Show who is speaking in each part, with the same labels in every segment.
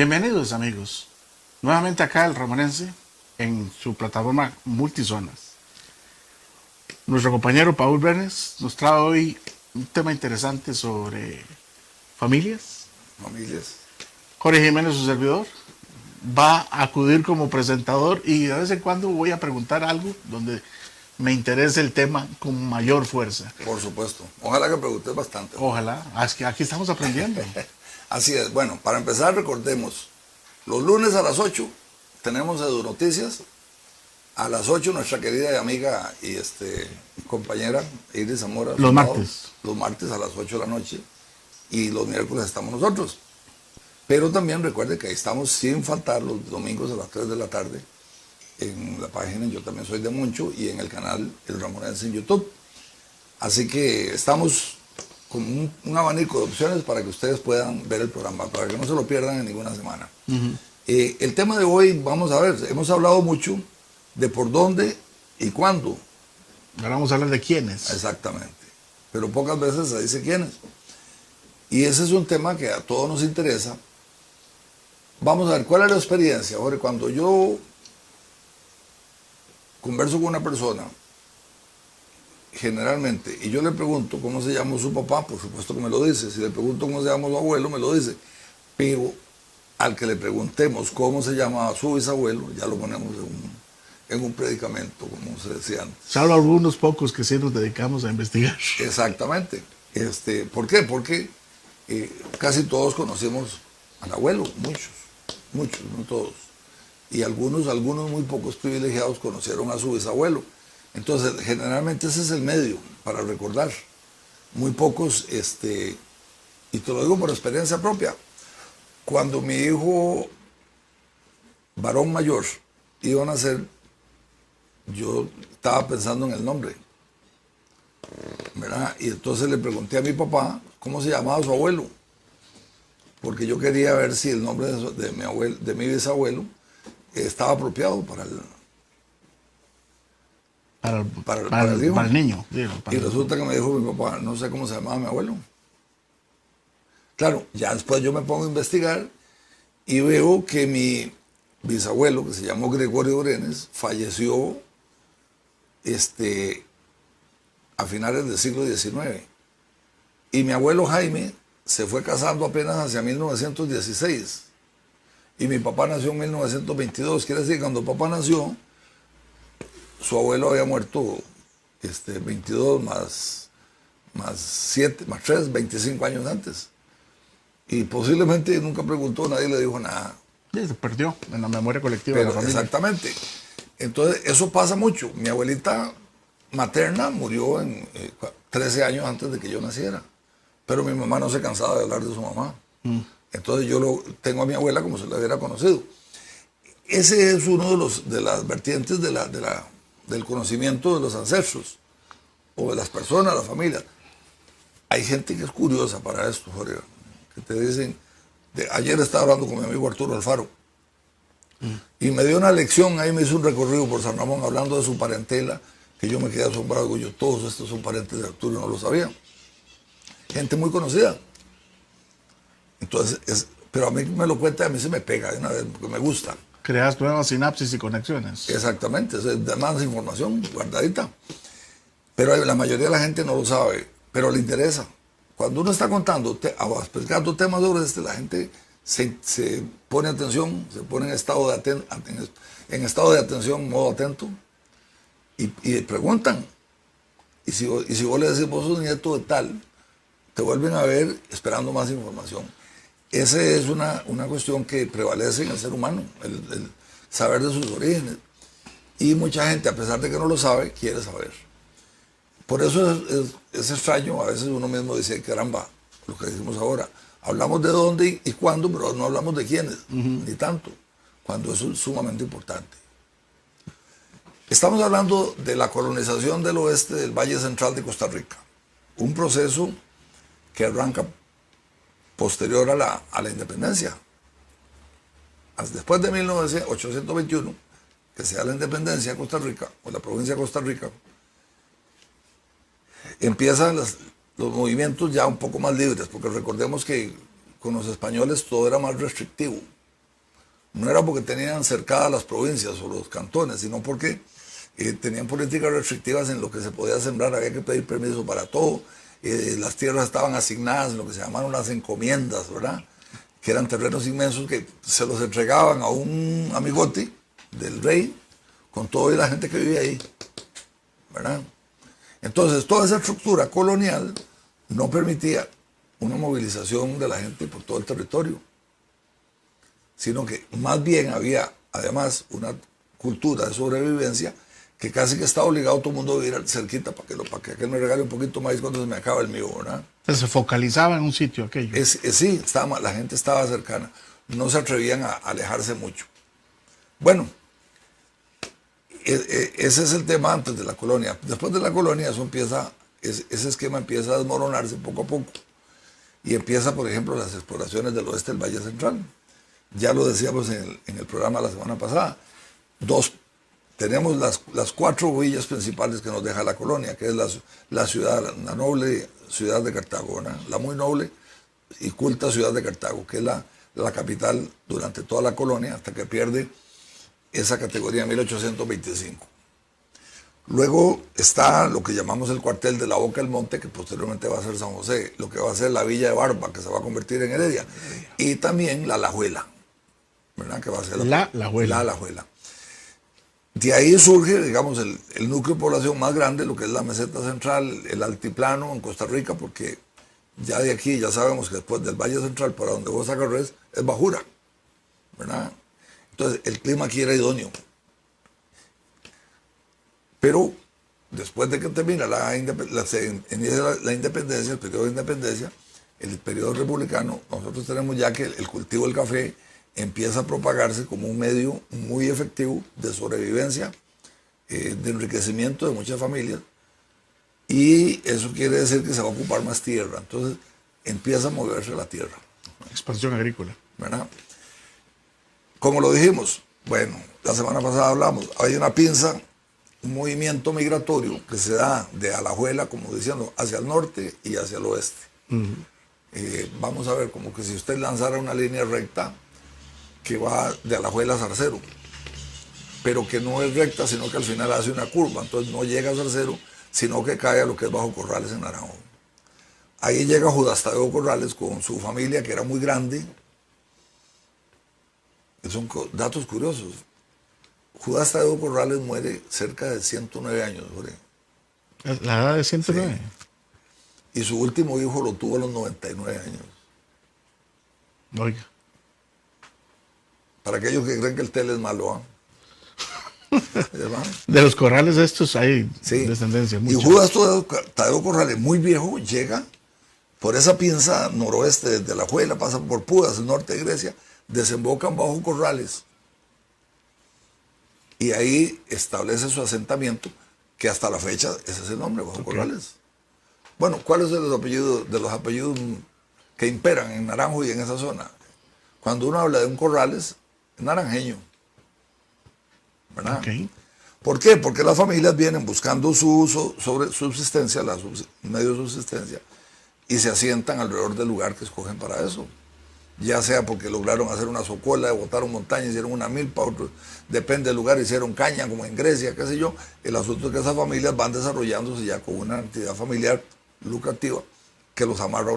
Speaker 1: Bienvenidos amigos, nuevamente acá el Ramonense en su plataforma Multizonas. Nuestro compañero Paul Brenes nos trae hoy un tema interesante sobre familias.
Speaker 2: Familias.
Speaker 1: Jorge Jiménez, su servidor, va a acudir como presentador y de vez en cuando voy a preguntar algo donde me interese el tema con mayor fuerza.
Speaker 2: Por supuesto. Ojalá que preguntes bastante.
Speaker 1: Ojalá, es que aquí estamos aprendiendo.
Speaker 2: Así es. Bueno, para empezar recordemos, los lunes a las 8 tenemos Edu Noticias. A las 8 nuestra querida y amiga y compañera Iris Zamora.
Speaker 1: Los martes.
Speaker 2: Los martes a las 8 de la noche. Y los miércoles estamos nosotros. Pero también recuerde que ahí estamos sin faltar los domingos a las 3 de la tarde en la página Yo También Soy de Moncho y en el canal El Ramonense en YouTube. Así que estamos con un abanico de opciones para que ustedes puedan ver el programa, para que no se lo pierdan en ninguna semana. El tema de hoy, vamos a ver, hemos hablado mucho de por dónde y cuándo.
Speaker 1: Ahora vamos a hablar de quiénes.
Speaker 2: Exactamente. Pero pocas veces se dice quiénes. Y ese es un tema que a todos nos interesa. Vamos a ver, ¿cuál es la experiencia? Ahora, cuando yo converso con una persona, generalmente, y yo le pregunto cómo se llama su papá, por supuesto que me lo dice. Si le pregunto cómo se llama su abuelo, me lo dice. Pero al que le preguntemos cómo se llama su bisabuelo, ya lo ponemos en un predicamento, como se decía antes.
Speaker 1: Salvo algunos pocos que sí nos dedicamos a investigar.
Speaker 2: Exactamente. ¿Por qué? Porque casi todos conocemos al abuelo, muchos, no todos. Y algunos muy pocos privilegiados conocieron a su bisabuelo. Entonces, generalmente ese es el medio para recordar. Muy pocos, y te lo digo por experiencia propia. Cuando mi hijo varón mayor iba a nacer, yo estaba pensando en el nombre, ¿verdad? Y entonces le pregunté a mi papá cómo se llamaba su abuelo, porque yo quería ver si el nombre de mi bisabuelo estaba apropiado para el
Speaker 1: niño.
Speaker 2: Y resulta que me dijo mi papá, no sé cómo se llamaba mi abuelo. Claro, ya después yo me pongo a investigar y veo que mi bisabuelo, que se llamó Gregorio Brenes, falleció a finales del siglo XIX. Y mi abuelo Jaime se fue casando apenas hacia 1916. Y mi papá nació en 1922. Quiere decir que cuando papá nació, su abuelo había muerto 22 más 7, más 3, 25 años antes. Y posiblemente nunca preguntó, nadie le dijo nada.
Speaker 1: Sí, se perdió en la memoria colectiva de la familia.
Speaker 2: Exactamente. Entonces, eso pasa mucho. Mi abuelita materna murió en 13 años antes de que yo naciera. Pero mi mamá no se cansaba de hablar de su mamá. Entonces yo tengo a mi abuela como si la hubiera conocido. Ese es uno de las vertientes del conocimiento de los ancestros, o de las personas, la familia. Hay gente que es curiosa para esto, Jorge, que te dicen, ayer estaba hablando con mi amigo Arturo Alfaro, y me dio una lección, ahí me hizo un recorrido por San Ramón hablando de su parentela, que yo me quedé asombrado, digo yo, todos estos son parientes de Arturo y no lo sabía. Gente muy conocida. Entonces, pero a mí me lo cuenta y a mí se me pega de una vez, porque me gusta.
Speaker 1: Creas nuevas sinapsis y conexiones.
Speaker 2: Exactamente, es más información guardadita. Pero la mayoría de la gente no lo sabe, pero le interesa. Cuando uno está contando, explicando temas sobre la gente se pone atención, se pone en estado de atención, modo atento, y preguntan. Y si vos le decís, vos sos nieto de tal, te vuelven a ver esperando más información. Esa es una cuestión que prevalece en el ser humano, el saber de sus orígenes. Y mucha gente, a pesar de que no lo sabe, quiere saber. Por eso es extraño, a veces uno mismo dice, caramba, lo que decimos ahora, hablamos de dónde y cuándo, pero no hablamos de quiénes, ni tanto, cuando eso es sumamente importante. Estamos hablando de la colonización del oeste del Valle Central de Costa Rica, un proceso que arranca posterior a la independencia. Después de 1821, que se da la independencia de Costa Rica, o la provincia de Costa Rica, empiezan los movimientos ya un poco más libres, porque recordemos que con los españoles todo era más restrictivo. No era porque tenían cercadas las provincias o los cantones, sino porque tenían políticas restrictivas en lo que se podía sembrar, había que pedir permiso para todo. Las tierras estaban asignadas en lo que se llamaron las encomiendas, ¿verdad? Que eran terrenos inmensos que se los entregaban a un amigote del rey con toda la gente que vivía ahí, ¿verdad? Entonces, toda esa estructura colonial no permitía una movilización de la gente por todo el territorio, sino que más bien había, además, una cultura de sobrevivencia que casi que estaba obligado todo el mundo a vivir cerquita para que aquel me regale un poquito más cuando se me acaba el mío, ¿verdad?
Speaker 1: Entonces, se focalizaba en un sitio aquello.
Speaker 2: Sí, la gente estaba cercana, no se atrevían a alejarse mucho. Bueno, ese es el tema antes de la colonia. Después de la colonia ese esquema empieza a desmoronarse poco a poco. Y empieza, por ejemplo, las exploraciones del oeste del Valle Central. Ya lo decíamos en el programa la semana pasada. Tenemos las 4 villas principales que nos deja la colonia, que es la ciudad, la noble ciudad de Cartago, ¿verdad? La muy noble y culta ciudad de Cartago, que es la capital durante toda la colonia, hasta que pierde esa categoría en 1825. Luego está lo que llamamos el cuartel de la Boca del Monte, que posteriormente va a ser San José, lo que va a ser la Villa de Barba, que se va a convertir en Heredia, y también la Alajuela, ¿verdad? Que va a ser
Speaker 1: La Alajuela.
Speaker 2: De ahí surge, digamos, el núcleo de población más grande, lo que es la meseta central, el altiplano en Costa Rica, porque ya de aquí ya sabemos que después del Valle Central, para donde vos agarres, es bajura, ¿verdad? Entonces, el clima aquí era idóneo. Pero después de que termina la independencia, el periodo de independencia, el periodo republicano, nosotros tenemos ya que el cultivo del café empieza a propagarse como un medio muy efectivo de sobrevivencia, de enriquecimiento de muchas familias, y eso quiere decir que se va a ocupar más tierra. Entonces empieza a moverse la tierra.
Speaker 1: Expansión agrícola.
Speaker 2: ¿Verdad? Como lo dijimos, bueno, la semana pasada hablamos, hay una pinza, un movimiento migratorio que se da de Alajuela, como diciendo, hacia el norte y hacia el oeste. Vamos a ver, como que si usted lanzara una línea recta que va de Alajuela a Zarcero, pero que no es recta, sino que al final hace una curva, entonces no llega a Zarcero, sino que cae a lo que es Bajo Corrales en Naranjo. Ahí llega Judas Tadeo Corrales con su familia, que era muy grande. Son datos curiosos. Judas Tadeo Corrales muere cerca de 109 años. Jorge.
Speaker 1: La edad de 109.
Speaker 2: Sí. Y su último hijo lo tuvo a los 99 años.
Speaker 1: Oiga.
Speaker 2: Para aquellos que creen que el tele es malo, ¿ah?
Speaker 1: De los corrales estos hay descendencia.
Speaker 2: Mucha. Y Judas Tadeo Corrales, muy viejo, llega por esa pinza noroeste desde la Alajuela, pasa por Pudas, el norte de Grecia, desembocan bajo Corrales. Y ahí establece su asentamiento, que hasta la fecha ese es el nombre, Bajo Corrales. Bueno, ¿cuáles son los apellidos que imperan en Naranjo y en esa zona? Cuando uno habla de un Corrales, es naranjeño. ¿Verdad?
Speaker 1: Okay.
Speaker 2: ¿Por qué? Porque las familias vienen buscando su subsistencia, medio de subsistencia, y se asientan alrededor del lugar que escogen para eso. Ya sea porque lograron hacer una socola, botaron montaña, hicieron una milpa, otros, depende del lugar, hicieron caña, como en Grecia, qué sé yo. El asunto es que esas familias van desarrollándose ya con una actividad familiar lucrativa que los amarra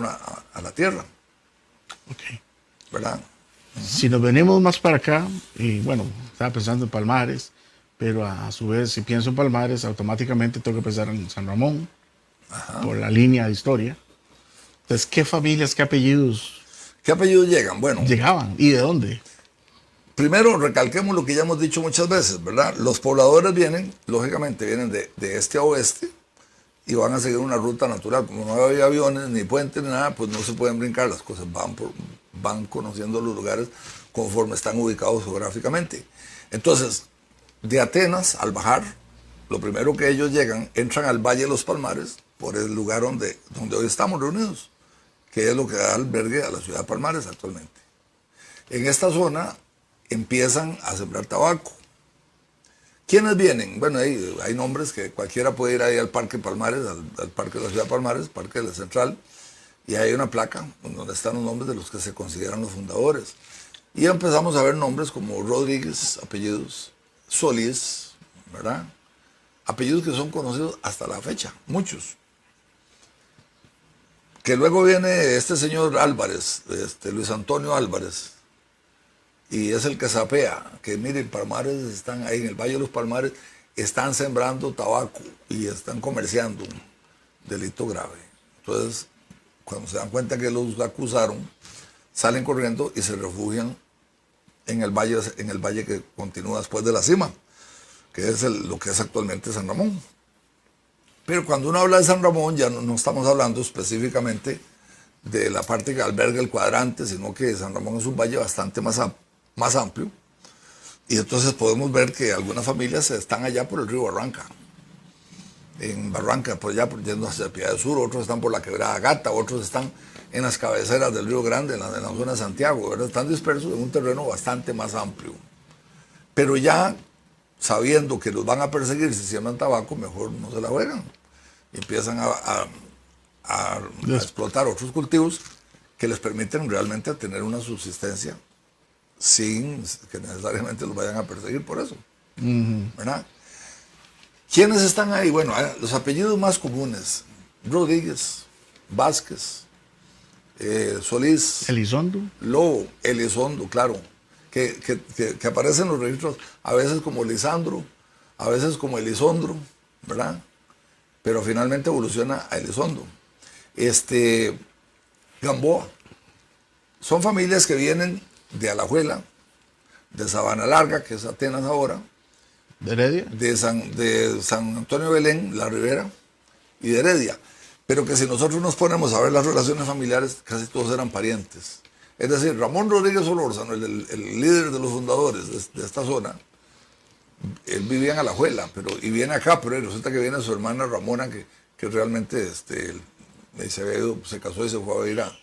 Speaker 2: a la tierra.
Speaker 1: Okay.
Speaker 2: ¿Verdad?
Speaker 1: Si nos venimos más para acá, y bueno, estaba pensando en Palmares, pero a su vez, si pienso en Palmares, automáticamente tengo que pensar en San Ramón, por la línea de historia. Entonces, ¿qué familias, qué apellidos?
Speaker 2: ¿Qué apellidos llegan? Bueno.
Speaker 1: Llegaban, ¿y de dónde?
Speaker 2: Primero, recalquemos lo que ya hemos dicho muchas veces, ¿verdad? Los pobladores lógicamente, vienen de este a oeste y van a seguir una ruta natural. Como no había aviones, ni puentes, ni nada, pues no se pueden brincar las cosas. Van conociendo los lugares conforme están ubicados geográficamente. Entonces, de Atenas, al bajar, lo primero que ellos llegan, entran al Valle de los Palmares, por el lugar donde hoy estamos reunidos, que es lo que da albergue a la ciudad de Palmares actualmente. En esta zona empiezan a sembrar tabaco. ¿Quiénes vienen? Bueno, hay nombres que cualquiera puede ir ahí al Parque Palmares, al Parque de la Ciudad de Palmares, Parque de la Central, y hay una placa donde están los nombres de los que se consideran los fundadores. Y empezamos a ver nombres como Rodríguez, apellidos, Solís, ¿verdad? Apellidos que son conocidos hasta la fecha, muchos. Que luego viene este señor Álvarez, Luis Antonio Álvarez, y es el que sapea, que miren, Palmares están ahí en el Valle de los Palmares, están sembrando tabaco y están comerciando, delito grave. Entonces, cuando se dan cuenta que los acusaron, salen corriendo y se refugian en el valle que continúa después de la cima, que es lo que es actualmente San Ramón. Pero cuando uno habla de San Ramón, ya no estamos hablando específicamente de la parte que alberga el cuadrante, sino que San Ramón es un valle bastante más amplio. Y entonces podemos ver que algunas familias están allá por el río Barranca. En Barranca, por allá, yendo hacia Piedad del Sur, otros están por la Quebrada Gata, otros están en las cabeceras del Río Grande, en la zona de Santiago, ¿verdad? Están dispersos en un terreno bastante más amplio. Pero ya sabiendo que los van a perseguir si siembran tabaco, mejor no se la juegan. Y empiezan a explotar otros cultivos que les permiten realmente tener una subsistencia sin que necesariamente los vayan a perseguir por eso. ¿Verdad? ¿Quiénes están ahí? Bueno, los apellidos más comunes: Rodríguez, Vázquez, Solís,
Speaker 1: Elizondo.
Speaker 2: Lobo, Elizondo, claro, que aparecen en los registros a veces como Lisandro, a veces como Elizondro, ¿verdad? Pero finalmente evoluciona a Elizondo. Gamboa. Son familias que vienen de Alajuela, de Sabana Larga, que es Atenas ahora,
Speaker 1: ¿De Heredia?
Speaker 2: de San Antonio Belén, La Ribera, y de Heredia. Pero que si nosotros nos ponemos a ver las relaciones familiares, casi todos eran parientes. Es decir, Ramón Rodríguez Solórzano, el líder de los fundadores de esta zona, él vivía en Alajuela, y viene acá, pero resulta que viene su hermana Ramona, que realmente se casó y se fue a vivir a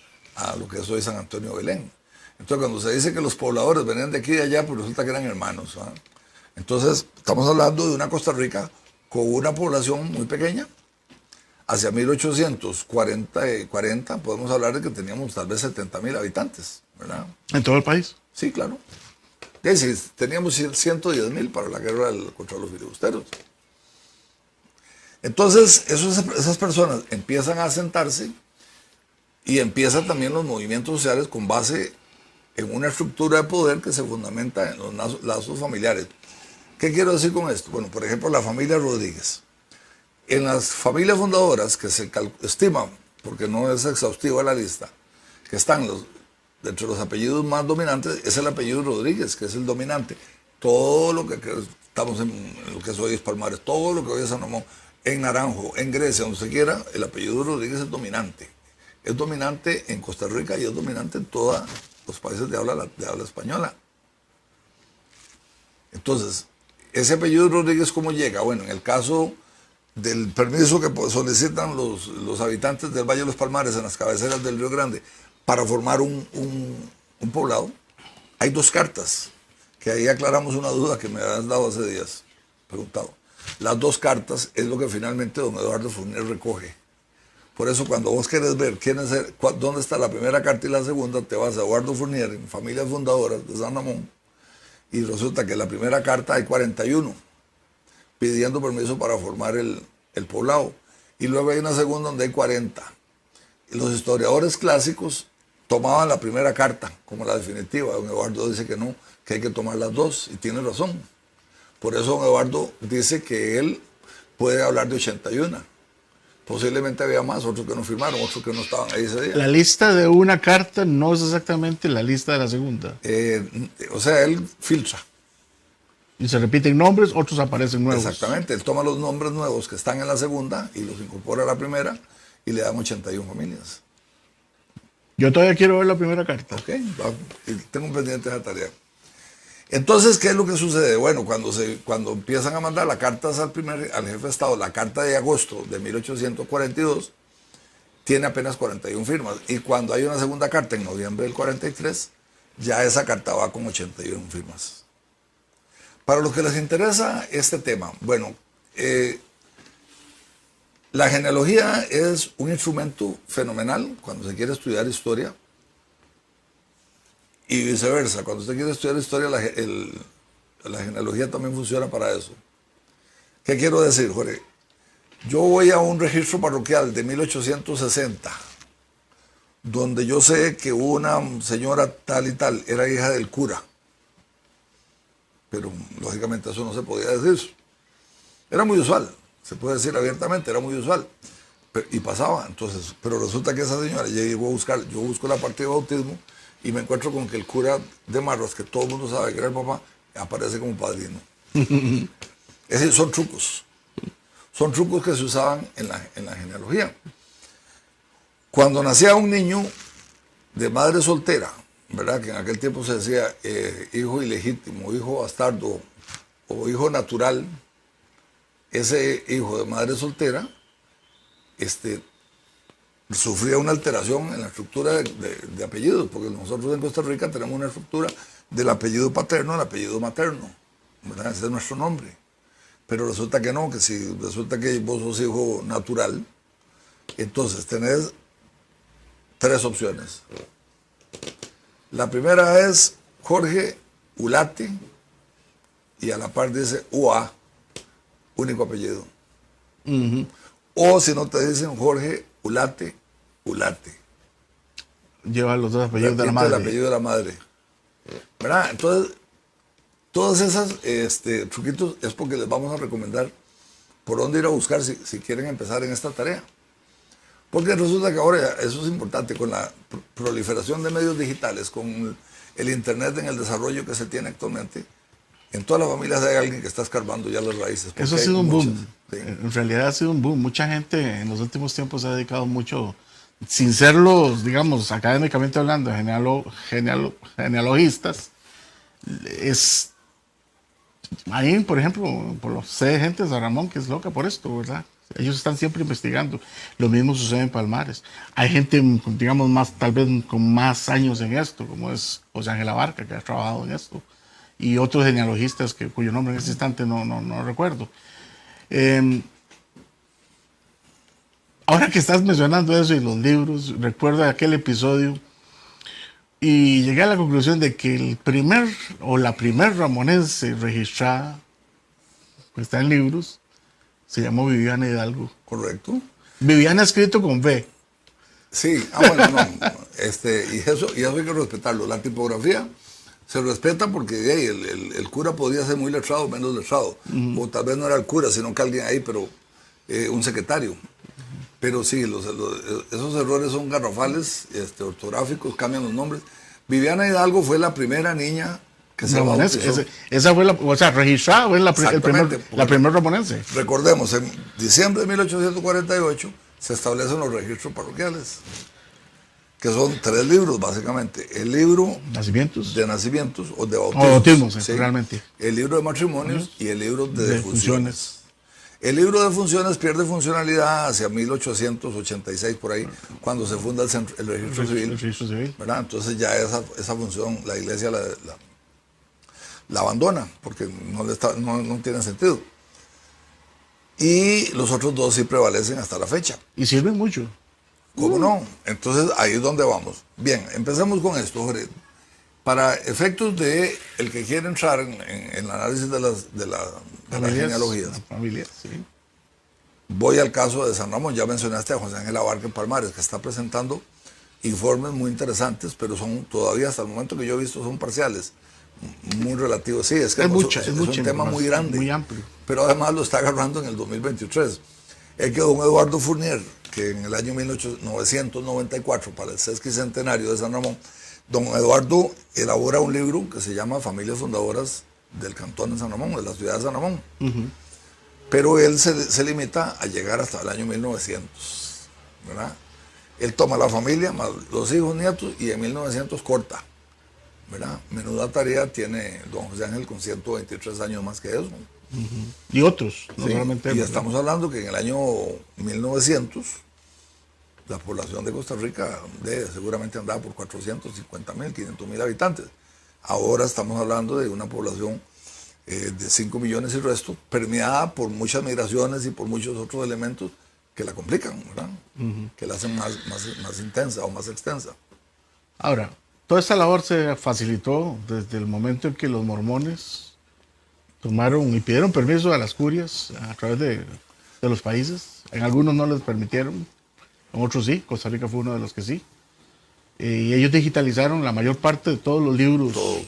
Speaker 2: lo que es hoy San Antonio Belén. Entonces, cuando se dice que los pobladores venían de aquí y de allá, pues resulta que eran hermanos, ¿verdad? Entonces, estamos hablando de una Costa Rica con una población muy pequeña. Hacia 1840 podemos hablar de que teníamos tal vez 70,000 habitantes, ¿verdad?
Speaker 1: ¿En todo el país?
Speaker 2: Sí, claro. Es decir, teníamos 110,000 para la guerra contra los filibusteros. Entonces, esas personas empiezan a asentarse y empiezan también los movimientos sociales con base en una estructura de poder que se fundamenta en los lazos familiares. ¿Qué quiero decir con esto? Bueno, por ejemplo, la familia Rodríguez. En las familias fundadoras que se estiman, porque no es exhaustiva la lista, que están dentro de los apellidos más dominantes, es el apellido Rodríguez, que es el dominante. Todo lo que estamos en lo que es hoy es Palmares, todo lo que hoy es San Ramón, en Naranjo, en Grecia, donde se quiera, el apellido Rodríguez es dominante. Es dominante en Costa Rica y es dominante en todos los países de habla española. Entonces, ese apellido Rodríguez, ¿cómo llega? Bueno, en el caso del permiso que solicitan los habitantes del Valle de los Palmares en las cabeceras del Río Grande para formar un poblado, hay dos cartas, que ahí aclaramos una duda que me habías dado hace días, preguntado. Las dos cartas es lo que finalmente don Eduardo Fournier recoge. Por eso cuando vos querés ver dónde está la primera carta y la segunda, te vas a Eduardo Fournier en Familias Fundadoras de San Ramón, y resulta que en la primera carta hay 41 pidiendo permiso para formar el poblado, y luego hay una segunda donde hay 40. Y los historiadores clásicos tomaban la primera carta como la definitiva. Don Eduardo dice que no, que hay que tomar las dos, y tiene razón. Por eso don Eduardo dice que él puede hablar de 81. Posiblemente había más, otros que no firmaron, otros que no estaban ahí ese día.
Speaker 1: La lista de una carta no es exactamente la lista de la segunda.
Speaker 2: O sea, él filtra.
Speaker 1: Y se repiten nombres, otros aparecen nuevos.
Speaker 2: Exactamente, él toma los nombres nuevos que están en la segunda y los incorpora a la primera y le dan 81 familias.
Speaker 1: Yo todavía quiero ver la primera carta.
Speaker 2: Ok, tengo un pendiente de esa tarea. Entonces, ¿qué es lo que sucede? Bueno, cuando empiezan a mandar las cartas al jefe de Estado, la carta de agosto de 1842, tiene apenas 41 firmas. Y cuando hay una segunda carta en noviembre del 43, ya esa carta va con 81 firmas. Para los que les interesa este tema, bueno, la genealogía es un instrumento fenomenal cuando se quiere estudiar historia. Y viceversa, cuando usted quiere estudiar historia, la genealogía también funciona para eso. ¿Qué quiero decir, Jorge? Yo voy a un registro parroquial de 1860, donde yo sé que una señora tal y tal era hija del cura. Pero lógicamente eso no se podía decir. Era muy usual, se puede decir abiertamente, era muy usual. Y pasaba, entonces, pero resulta que esa señora llegó a buscar, yo busco la parte de bautismo y me encuentro con que el cura de Marras, que todo el mundo sabe que era el papá, aparece como padrino. Es decir, son trucos. Son trucos que se usaban en la genealogía. Cuando nacía un niño de madre soltera, ¿verdad? Que en aquel tiempo se decía hijo ilegítimo, hijo bastardo o hijo natural, ese hijo de madre soltera sufría una alteración en la estructura de apellidos, porque nosotros en Costa Rica tenemos una estructura del apellido paterno al apellido materno, ¿verdad? Ese es nuestro nombre. Pero resulta que no, que si resulta que vos sos hijo natural, entonces tenés 3 opciones. La primera es Jorge Ulate, y a la par dice UA, único apellido. O si no te dicen Jorge Ulate, Ulate.
Speaker 1: Lleva los 2 apellidos de la
Speaker 2: Repite
Speaker 1: madre.
Speaker 2: el apellido de la madre. ¿Verdad? Entonces, todas esas truquitos es porque les vamos a recomendar por dónde ir a buscar si quieren empezar en esta tarea. Porque resulta que ahora, eso es importante, con la proliferación de medios digitales, con el internet en el desarrollo que se tiene actualmente, en todas las familias hay alguien que está escarbando ya las raíces.
Speaker 1: Eso ha sido un boom.
Speaker 2: Sí.
Speaker 1: En realidad ha sido un boom. Mucha gente en los últimos tiempos se ha dedicado mucho, sin ser los, digamos, académicamente hablando, genealogistas. Ahí, por ejemplo, sé de gente de San Ramón que es loca por esto, ¿verdad? Ellos están siempre investigando. Lo mismo sucede en Palmares. Hay gente, digamos, tal vez con más años en esto, como es José Ángel Abarca, que ha trabajado en esto, y otros genealogistas cuyo nombre en este instante no recuerdo. Ahora que estás mencionando eso y los libros, recuerdo aquel episodio y llegué a la conclusión de que la primer ramonense registrada, que está en libros, se llamó Viviana Hidalgo.
Speaker 2: ¿Correcto?
Speaker 1: Viviana escrito con V.
Speaker 2: Sí, bueno, no. Y eso hay que respetarlo. La tipografía se respeta porque el cura podía ser muy letrado o menos letrado. O tal vez no era el cura, sino que alguien ahí, pero un secretario. Pero sí, esos errores son garrafales, ortográficos, cambian los nombres. Viviana Hidalgo fue la primera niña que se bautizó.
Speaker 1: Esa fue registrada, fue la primera ramonense.
Speaker 2: Recordemos, en diciembre de 1848 se establecen los registros parroquiales, que son 3 libros básicamente. El libro de nacimientos o de bautismos,
Speaker 1: ¿sí? Realmente.
Speaker 2: El libro de matrimonios y el libro de defunciones. El libro de funciones pierde funcionalidad hacia 1886 por ahí, cuando se funda el registro civil. ¿Verdad? Entonces ya esa función la iglesia la abandona, porque no tiene sentido. Y los otros 2 sí prevalecen hasta la fecha.
Speaker 1: Y sirven mucho.
Speaker 2: ¿Cómo no? Entonces ahí es donde vamos. Bien, empecemos con esto, Jorge. Para efectos de el que quiere entrar en el análisis de las genealogías,
Speaker 1: sí.
Speaker 2: Voy al caso de San Ramón. Ya mencionaste a José Ángel Abarca en Palmares, que está presentando informes muy interesantes, pero son todavía, hasta el momento que yo he visto, son parciales, muy relativos. Sí, es que es un tema muy grande,
Speaker 1: muy amplio.
Speaker 2: Pero además lo está agarrando en el 2023. Es que don Eduardo Fournier, que en el año 1994, para el sesquicentenario de San Ramón, don Eduardo elabora un libro que se llama Familias Fundadoras del Cantón de San Ramón, de la ciudad de San Ramón. Pero él se limita a llegar hasta el año 1900, ¿verdad? Él toma la familia, más los hijos, nietos, y en 1900 corta, ¿verdad? Menuda tarea tiene don José Ángel con 123 años más que eso.
Speaker 1: Y otros,
Speaker 2: no solamente. Y estamos hablando que en el año 1900 la población de Costa Rica seguramente andaba por 450.000, 500.000 habitantes. Ahora estamos hablando de una población de 5 millones y resto, permeada por muchas migraciones y por muchos otros elementos que la complican, ¿verdad? Que la hacen más intensa o más extensa.
Speaker 1: Ahora, toda esta labor se facilitó desde el momento en que los mormones tomaron y pidieron permiso a las curias a través de los países. En algunos no les permitieron, en otros sí. Costa Rica fue uno de los que sí. Y ellos digitalizaron la mayor parte de todos los libros.
Speaker 2: Todo.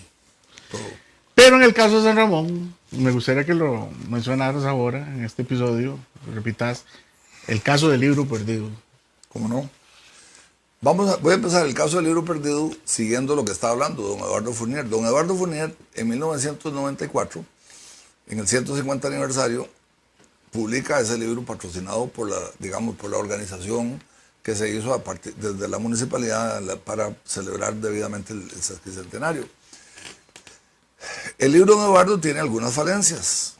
Speaker 1: Pero en el caso de San Ramón, me gustaría que lo mencionaras ahora, en este episodio, repitas, el caso del libro perdido.
Speaker 2: ¿Cómo no? Voy a empezar el caso del libro perdido siguiendo lo que estaba hablando don Eduardo Fournier. Don Eduardo Fournier, en 1994, en el 150 aniversario, publica ese libro patrocinado por la organización que se hizo desde la municipalidad para celebrar debidamente el sesquicentenario. El libro de don Eduardo tiene algunas falencias.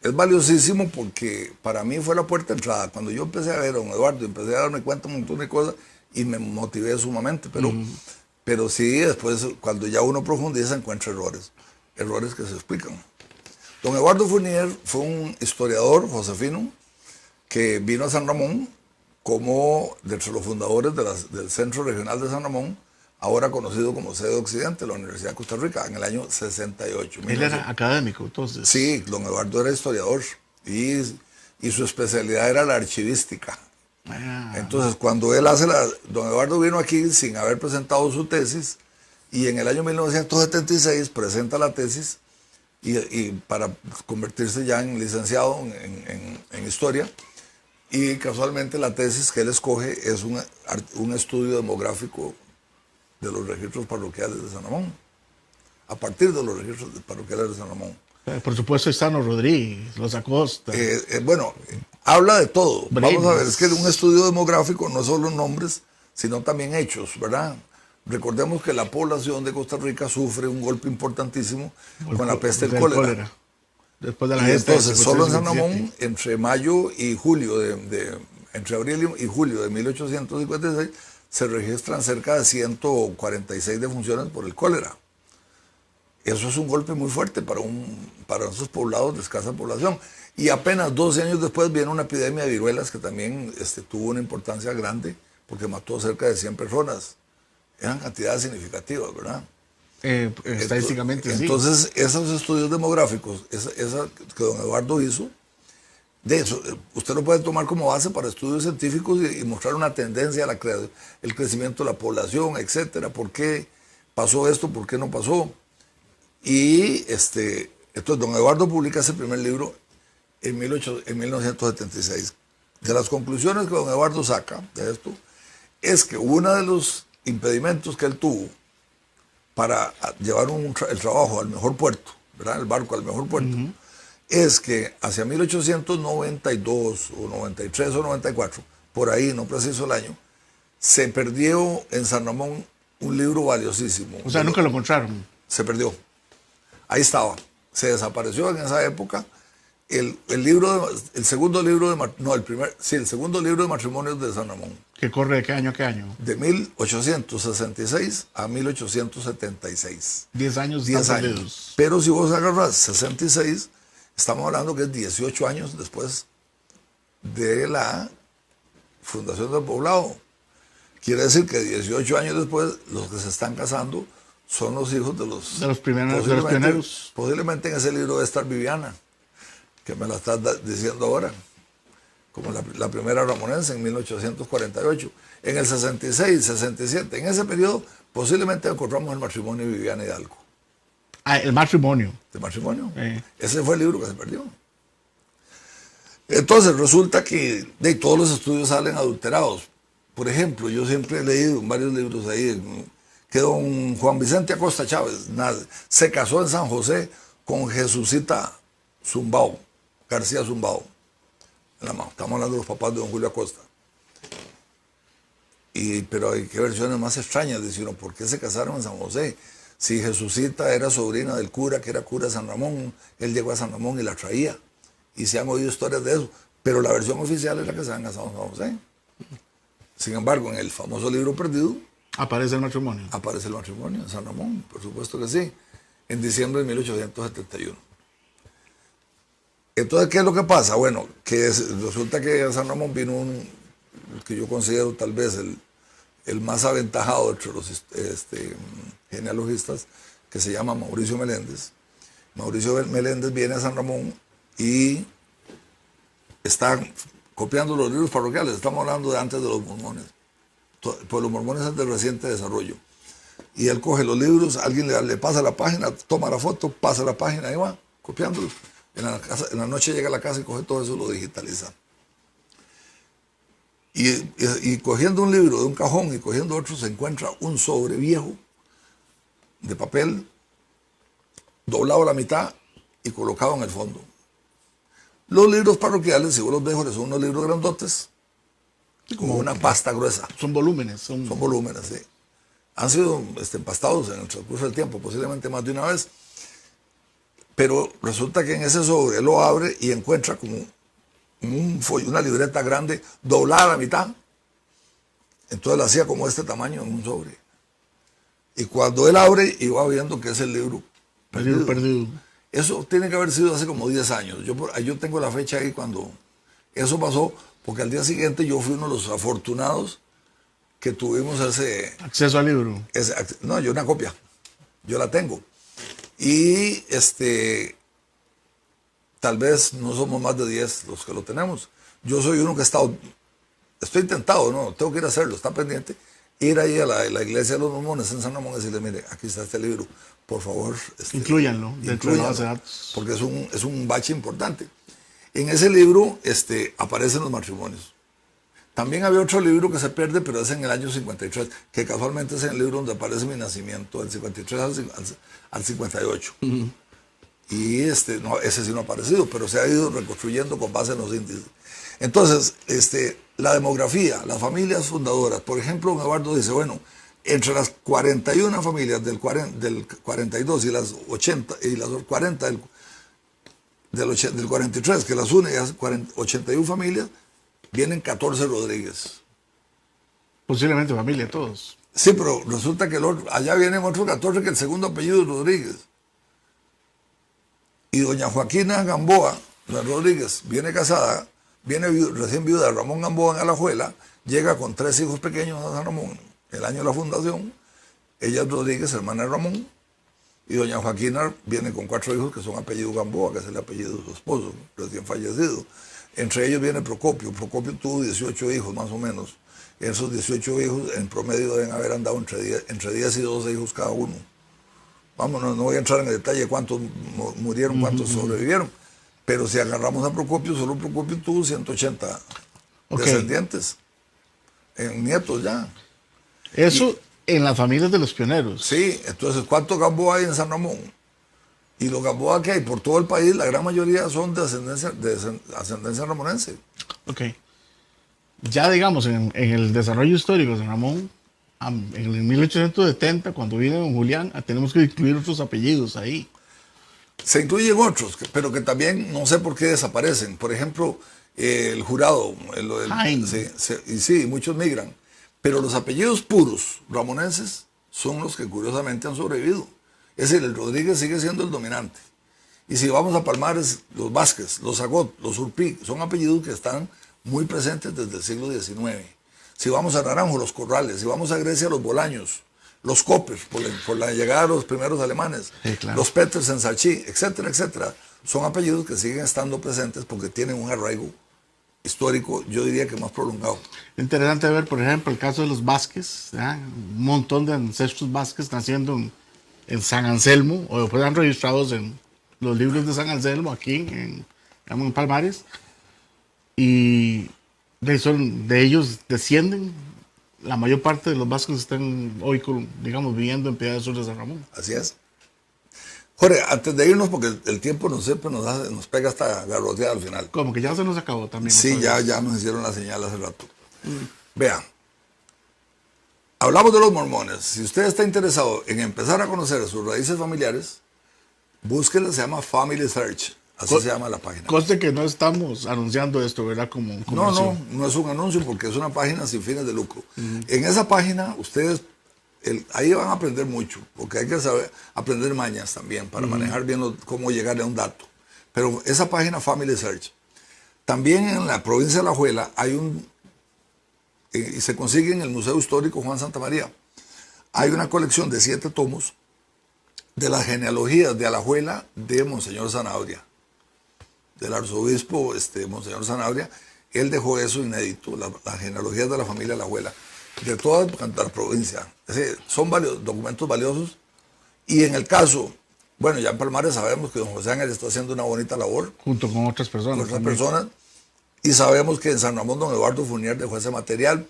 Speaker 2: Es valiosísimo porque para mí fue la puerta de entrada. Cuando yo empecé a ver a don Eduardo, empecé a darme cuenta de un montón de cosas y me motivé sumamente. Pero sí, después, cuando ya uno profundiza, encuentra errores que se explican. Don Eduardo Fournier fue un historiador josefino que vino a San Ramón como de los fundadores del Centro Regional de San Ramón, ahora conocido como sede Occidente, la Universidad de Costa Rica, en el año 68.
Speaker 1: Él era académico, entonces.
Speaker 2: Sí, don Eduardo era historiador y su especialidad era la archivística. Entonces, cuando don Eduardo vino aquí sin haber presentado su tesis y en el año 1976 presenta la tesis y para convertirse ya en licenciado en historia. Y casualmente la tesis que él escoge es un estudio demográfico de los registros parroquiales de San Ramón, a partir de los registros parroquiales de San Ramón.
Speaker 1: Por supuesto, Estano Rodríguez, Los Acosta.
Speaker 2: Bueno, habla de todo.
Speaker 1: Brenes.
Speaker 2: Vamos a ver, es que un estudio demográfico no es solo nombres, sino también hechos, ¿verdad? Recordemos que la población de Costa Rica sufre un golpe importantísimo con la peste del cólera.
Speaker 1: Después de la
Speaker 2: Y
Speaker 1: gesta
Speaker 2: entonces,
Speaker 1: del
Speaker 2: solo en San
Speaker 1: 57.
Speaker 2: Ramón, entre mayo y julio, entre abril y julio de 1856, se registran cerca de 146 defunciones por el cólera. Eso es un golpe muy fuerte para esos poblados de escasa población. Y apenas 12 años después viene una epidemia de viruelas que también tuvo una importancia grande porque mató cerca de 100 personas. Eran cantidades significativas, ¿verdad?
Speaker 1: Estadísticamente, sí.
Speaker 2: Entonces, esos estudios demográficos, esa que don Eduardo hizo, de eso, usted lo puede tomar como base para estudios científicos y mostrar una tendencia a el crecimiento de la población, etcétera. ¿Por qué pasó esto? ¿Por qué no pasó? Y entonces don Eduardo publica ese primer libro en 1976. De las conclusiones que don Eduardo saca de esto, es que uno de los impedimentos que él tuvo para llevar el trabajo al mejor puerto, ¿verdad? El barco al mejor puerto, es que hacia 1892 o 93 o 94, por ahí, no preciso el año, se perdió en San Ramón un libro valiosísimo.
Speaker 1: O sea, nunca lo encontraron.
Speaker 2: Se perdió. Ahí estaba. Se desapareció en esa época. El segundo libro el segundo libro de matrimonios de San Ramón.
Speaker 1: ¿Que corre de qué año a qué año?
Speaker 2: De 1866 a 1876.
Speaker 1: 10 años.
Speaker 2: 10 años. Pero si vos agarras 66, estamos hablando que es 18 años después de la fundación del poblado. Quiere decir que 18 años después, los que se están casando son los hijos de los pioneros. Posiblemente en ese libro debe estar Viviana, que me la estás diciendo ahora, como la primera ramonense en 1848. En el 66, 67, en ese periodo, posiblemente encontramos el matrimonio de Viviana Hidalgo.
Speaker 1: Ah, el matrimonio.
Speaker 2: ¿De matrimonio? Ese fue el libro que se perdió. Entonces, resulta que de todos los estudios salen adulterados. Por ejemplo, yo siempre he leído en varios libros ahí que don Juan Vicente Acosta Chávez se casó en San José con Jesucita Zumbao, García Zumbao. Estamos hablando de los papás de don Julio Acosta. Pero hay que versiones más extrañas, dicen, ¿por qué se casaron en San José? Si Jesucita era sobrina del cura, que era cura de San Ramón, él llegó a San Ramón y la traía. Y se han oído historias de eso. Pero la versión oficial es la que se han casado en San José. Sin embargo, en el famoso libro perdido,
Speaker 1: aparece el matrimonio.
Speaker 2: Aparece el matrimonio en San Ramón, por supuesto que sí, en diciembre de 1871. Entonces, ¿qué es lo que pasa? Bueno, resulta que a San Ramón vino que yo considero tal vez el más aventajado entre los genealogistas, que se llama Mauricio Meléndez. Mauricio Meléndez viene a San Ramón y está copiando los libros parroquiales. Estamos hablando de antes de los mormones. Pues los mormones es de reciente desarrollo. Y él coge los libros, alguien le pasa la página, toma la foto, pasa la página y va copiándolos. En la noche llega a la casa y coge todo eso y lo digitaliza. Y cogiendo un libro de un cajón y cogiendo otro, se encuentra un sobre viejo de papel, doblado a la mitad y colocado en el fondo. Los libros parroquiales, si vos los ves, son unos libros grandotes, como una pasta gruesa.
Speaker 1: Son volúmenes.
Speaker 2: Son volúmenes, sí. Han sido empastados en el transcurso del tiempo, posiblemente más de una vez. Pero resulta que en ese sobre él lo abre y encuentra como una libreta grande doblada a la mitad. Entonces la hacía como este tamaño en un sobre. Y cuando él abre, iba viendo que es el libro perdido. Eso tiene que haber sido hace como 10 años. Yo tengo la fecha ahí cuando eso pasó, porque al día siguiente yo fui uno de los afortunados que tuvimos ese...
Speaker 1: Acceso al libro.
Speaker 2: No, yo una copia. Yo la tengo. Y tal vez no somos más de 10 los que lo tenemos. Yo soy uno que estoy tentado, no, tengo que ir a hacerlo, está pendiente. Ir ahí a la iglesia de los mormones en San Ramón y decirle, mire, aquí está este libro, por favor.
Speaker 1: Inclúyanlo dentro de la base de datos.
Speaker 2: Porque es un bache importante. En ese libro aparecen los matrimonios. También había otro libro que se pierde, pero es en el año 53, que casualmente es en el libro donde aparece mi nacimiento, del 53 al 58. Uh-huh. Y no, ese sí no ha aparecido, pero se ha ido reconstruyendo con base en los índices. Entonces, la demografía, las familias fundadoras, por ejemplo, Eduardo dice, bueno, entre las 41 familias del 42 y las 80 y las 40 del 43, que las une, 81 familias, vienen 14 Rodríguez.
Speaker 1: Posiblemente familia, todos.
Speaker 2: Sí, pero resulta que allá vienen otros 14 que el segundo apellido es Rodríguez. Y doña Joaquina Gamboa, la Rodríguez, viene casada, viene recién viuda de Ramón Gamboa en Alajuela, llega con 3 hijos pequeños a San Ramón, el año de la fundación. Ella es Rodríguez, hermana de Ramón, y doña Joaquina viene con 4 hijos que son apellido Gamboa, que es el apellido de su esposo, recién fallecido. Entre ellos viene Procopio. Procopio tuvo 18 hijos más o menos. Esos 18 hijos en promedio deben haber andado entre 10 y 12 hijos cada uno. Vámonos, no voy a entrar en el detalle de cuántos murieron, cuántos sobrevivieron. Pero si agarramos a Procopio, solo Procopio tuvo 180 descendientes. En nietos ya.
Speaker 1: Eso en las familias de los pioneros.
Speaker 2: Sí, entonces, ¿cuántos Gamboa hay en San Ramón? Y los Gamboa que hay por todo el país, la gran mayoría son de ascendencia ramonense.
Speaker 1: Ok. Ya digamos, en el desarrollo histórico de San Ramón, en el 1870, cuando viene don Julián, tenemos que incluir otros apellidos ahí.
Speaker 2: Se incluyen otros, pero que también no sé por qué desaparecen. Por ejemplo, el Jurado. Sí, muchos migran. Pero los apellidos puros ramonenses son los que curiosamente han sobrevivido. Es decir, el Rodríguez sigue siendo el dominante. Y si vamos a Palmares, los Vázquez, los Agot, los Urpí, son apellidos que están muy presentes desde el siglo XIX. Si vamos a Naranjo, los Corrales. Si vamos a Grecia, los Bolaños, los Coppers, por la llegada de los primeros alemanes, sí, claro. Los Peters en Salchí, etcétera, etcétera. Son apellidos que siguen estando presentes porque tienen un arraigo histórico, yo diría que más prolongado.
Speaker 1: Interesante ver, por ejemplo, el caso de los Vázquez, un montón de ancestros Vázquez naciendo en San Anselmo, o después han registrados en los libros de San Anselmo, aquí en Palmares, y de ellos descienden, la mayor parte de los Vázquez están hoy, digamos, viviendo en Piedad del Sur de San Ramón.
Speaker 2: Así es. Jorge, antes de irnos, porque el tiempo siempre nos pega hasta garroteada al final.
Speaker 1: Como que ya se nos acabó también.
Speaker 2: Sí, ya nos hicieron la señal hace rato. Vean, hablamos de los mormones. Si usted está interesado en empezar a conocer sus raíces familiares, búsquela, se llama Family Search. Así se llama la página.
Speaker 1: Conste que no estamos anunciando esto, ¿verdad?
Speaker 2: No es un anuncio porque es una página sin fines de lucro. En esa página ustedes... ahí van a aprender mucho, porque hay que saber aprender mañas también para manejar bien cómo llegarle a un dato. Pero esa página Family Search. También en la provincia de Alajuela hay y se consigue en el Museo Histórico Juan Santamaría. Hay una colección de 7 tomos de las genealogías de Alajuela de Monseñor Zanabria, del arzobispo Monseñor Zanabria. Él dejó eso inédito, las genealogías de la familia Alajuela, de toda la provincia. Es decir, son documentos valiosos. Y en el caso, bueno, ya en Palmares sabemos que don José Ángel está haciendo una bonita labor.
Speaker 1: Junto con otras personas.
Speaker 2: Con otras personas. Y sabemos que en San Ramón don Eduardo Fournier dejó ese material.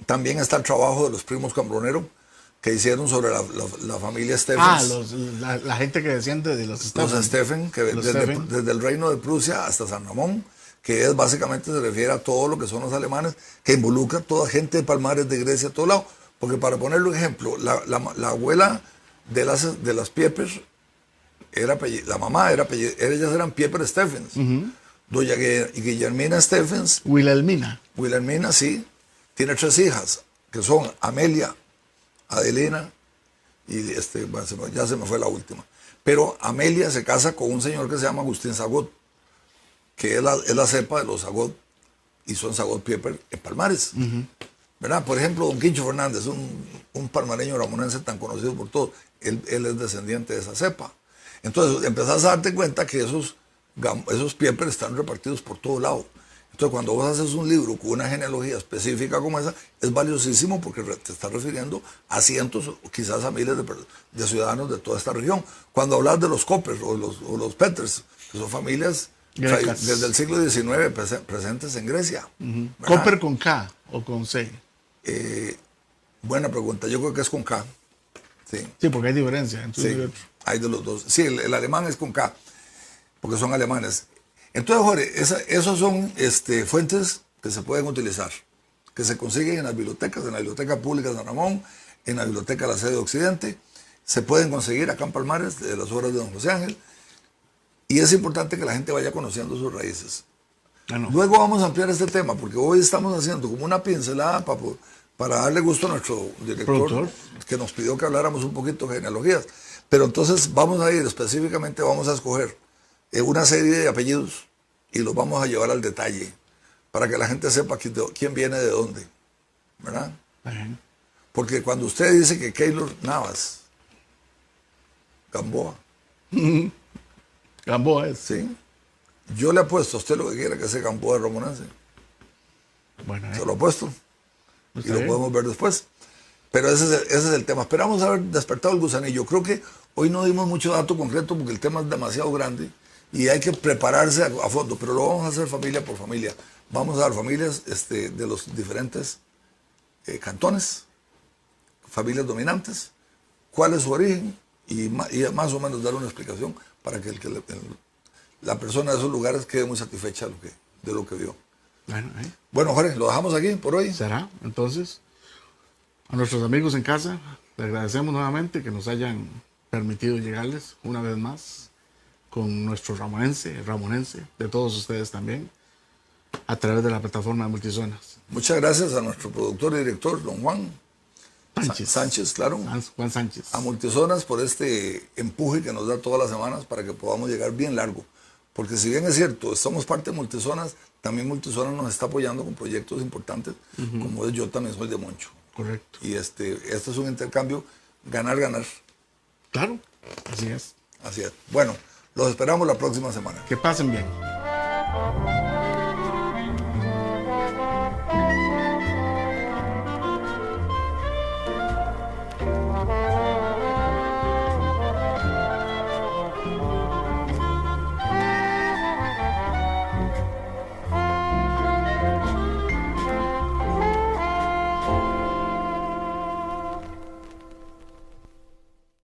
Speaker 2: También está el trabajo de los primos Cambronero, que hicieron sobre la familia Stephens.
Speaker 1: La gente que desciende de los Stephens.
Speaker 2: Los Stephens, que desde el reino de Prusia hasta San Ramón, que es básicamente se refiere a todo lo que son los alemanes, que involucra a toda gente de Palmares, de Grecia, a todo lado. Porque para ponerle un ejemplo, la abuela de las Pieper, la mamá era ellas eran Pieper Stephens. Doña Guillermina Stephens. Wilhelmina, sí. Tiene 3 hijas, que son Amelia, Adelina y ya se me fue la última. Pero Amelia se casa con un señor que se llama Agustín Zagot, que es la cepa de los Zagot, y son Zagot Pieper en Palmares. ¿Verdad? Por ejemplo, don Quincho Fernández, un palmareño ramonense tan conocido por todos, él es descendiente de esa cepa. Entonces empezás a darte cuenta que esos Pieper están repartidos por todo lado. Entonces cuando vos haces un libro con una genealogía específica como esa, es valiosísimo porque te estás refiriendo a cientos o quizás a miles de ciudadanos de toda esta región. Cuando hablas de los Coppers o los Peters, que son familias desde el siglo XIX presentes en Grecia.
Speaker 1: ¿Copper con K o con C?
Speaker 2: Buena pregunta, yo creo que es con K.
Speaker 1: Sí, porque hay diferencia entre uno y otro.
Speaker 2: Hay de los dos. Sí, el alemán es con K, porque son alemanes. Entonces, Jorge, esos son fuentes que se pueden utilizar, que se consiguen en las bibliotecas, en la Biblioteca Pública de San Ramón, en la Biblioteca de la Sede Occidente, se pueden conseguir acá en Palmares, de las obras de don José Ángel, y es importante que la gente vaya conociendo sus raíces. Luego vamos a ampliar este tema, porque hoy estamos haciendo como una pincelada para darle gusto a nuestro director, que nos pidió que habláramos un poquito de genealogías. Pero entonces vamos a ir específicamente, vamos a escoger una serie de apellidos y los vamos a llevar al detalle para que la gente sepa quién viene de dónde, ¿verdad? Porque cuando usted dice que Keylor Navas, Gamboa.
Speaker 1: Gamboa es.
Speaker 2: Sí. Yo le apuesto a usted lo que quiera que sea Gamboa de Ramonense.
Speaker 1: Bueno,
Speaker 2: se lo apuesto. Y lo podemos ver después. Pero ese es el tema. Esperamos haber despertado el gusanillo. Creo que hoy no dimos mucho dato concreto porque el tema es demasiado grande y hay que prepararse a fondo, pero lo vamos a hacer familia por familia. Vamos a dar familias de los diferentes cantones, familias dominantes, cuál es su origen y más o menos dar una explicación para que la persona de esos lugares quede muy satisfecha de lo que vio. Bueno, Jorge, lo dejamos aquí por hoy.
Speaker 1: ¿Será? Entonces, a nuestros amigos en casa, les agradecemos nuevamente que nos hayan permitido llegarles una vez más con nuestro ramonense, de todos ustedes también, a través de la plataforma de Multizonas.
Speaker 2: Muchas gracias a nuestro productor y director, don Juan Sánchez, claro.
Speaker 1: Juan Sánchez.
Speaker 2: A Multizonas por este empuje que nos da todas las semanas para que podamos llegar bien largo. Porque si bien es cierto, somos parte de Multizonas, también Multizonas nos está apoyando con proyectos importantes, como es Yo También Soy de Moncho.
Speaker 1: Correcto.
Speaker 2: Y este es un intercambio ganar-ganar.
Speaker 1: Claro, así es.
Speaker 2: Así es. Bueno, los esperamos la próxima semana.
Speaker 1: Que pasen bien.